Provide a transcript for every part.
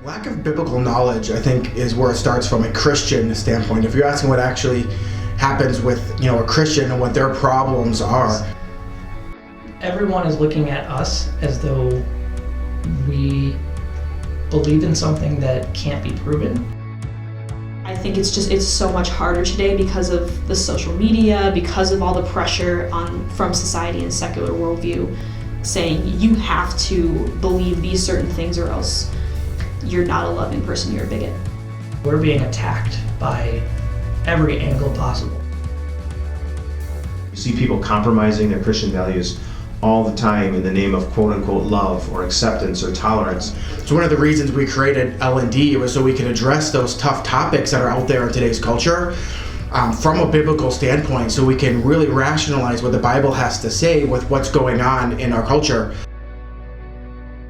Lack of biblical knowledge, I think, is where it starts from a Christian standpoint. If you're asking what actually happens with, a Christian and what their problems are. Everyone is looking at us as though we believe in something that can't be proven. I think it's so much harder today because of the social media, because of all the pressure from society and secular worldview saying you have to believe these certain things or else you're not a loving person, you're a bigot. We're being attacked by every angle possible. You see people compromising their Christian values all the time in the name of quote-unquote love or acceptance or tolerance. So one of the reasons we created L&D was so we could address those tough topics that are out there in today's culture from a biblical standpoint, so we can really rationalize what the Bible has to say with what's going on in our culture.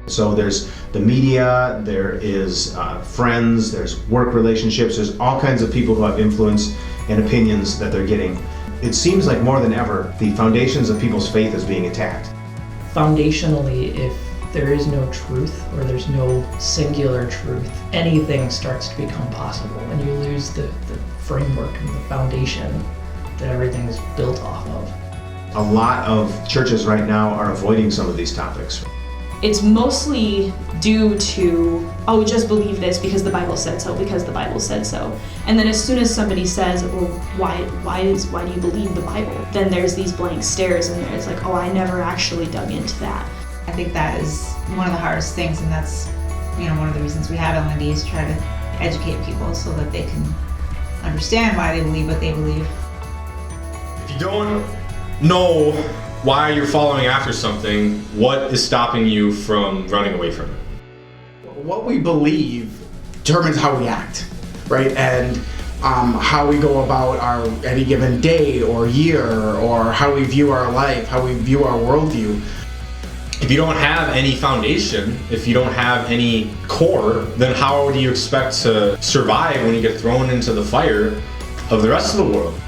So there's the media, there is friends, there's work relationships, there's all kinds of people who have influence and opinions that they're getting. It seems like more than ever, the foundations of people's faith is being attacked. Foundationally, if there is no truth or there's no singular truth, anything starts to become possible and you lose the framework and the foundation that everything is built off of. A lot of churches right now are avoiding some of these topics. It's mostly due to, just believe this because the Bible said so, because the Bible said so. And then as soon as somebody says, well, why do you believe the Bible? Then there's these blank stares and it's like, I never actually dug into that. I think that is one of the hardest things, and that's one of the reasons we have L&D is try to educate people so that they can understand why they believe what they believe. If you don't know why you're following after something, what is stopping you from running away from it? What we believe determines how we act, right? And how we go about our any given day or year, or how we view our life, how we view our worldview. If you don't have any foundation, if you don't have any core, then how do you expect to survive when you get thrown into the fire of the rest of the world?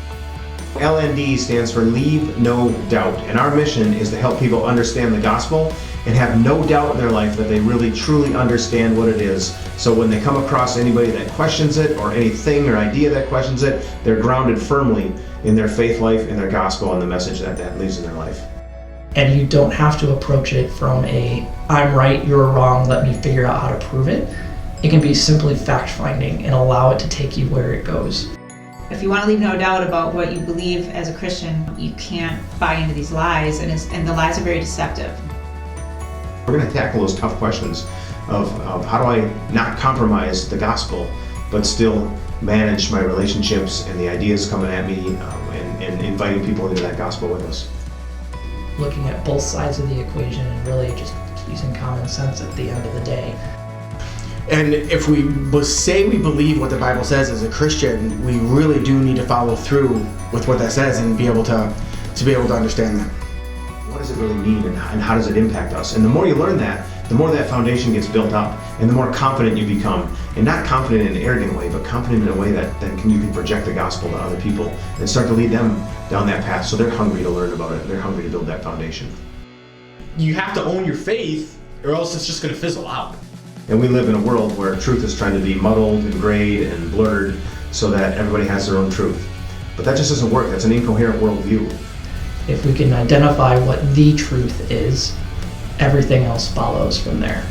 LND stands for Leave No Doubt, and our mission is to help people understand the gospel and have no doubt in their life that they really truly understand what it is. So when they come across anybody that questions it, or anything or idea that questions it, they're grounded firmly in their faith life, in their gospel, and the message that lives in their life. And you don't have to approach it from I'm right, you're wrong, let me figure out how to prove it. It can be simply fact-finding and allow it to take you where it goes. If you want to leave no doubt about what you believe as a Christian, you can't buy into these lies, and the lies are very deceptive. We're going to tackle those tough questions of how do I not compromise the gospel, but still manage my relationships and the ideas coming at me, and inviting people into that gospel with us. Looking at both sides of the equation and really just using common sense at the end of the day. And if we say we believe what the Bible says as a Christian, we really do need to follow through with what that says and be able to be able to understand that. What does it really mean, and how does it impact us? And the more you learn that, the more that foundation gets built up, and the more confident you become. And not confident in an arrogant way, but confident in a way that then you can project the gospel to other people and start to lead them down that path, so they're hungry to learn about it. They're hungry to build that foundation. You have to own your faith, or else it's just going to fizzle out. And we live in a world where truth is trying to be muddled and grayed and blurred so that everybody has their own truth. But that just doesn't work. That's an incoherent worldview. If we can identify what the truth is, everything else follows from there.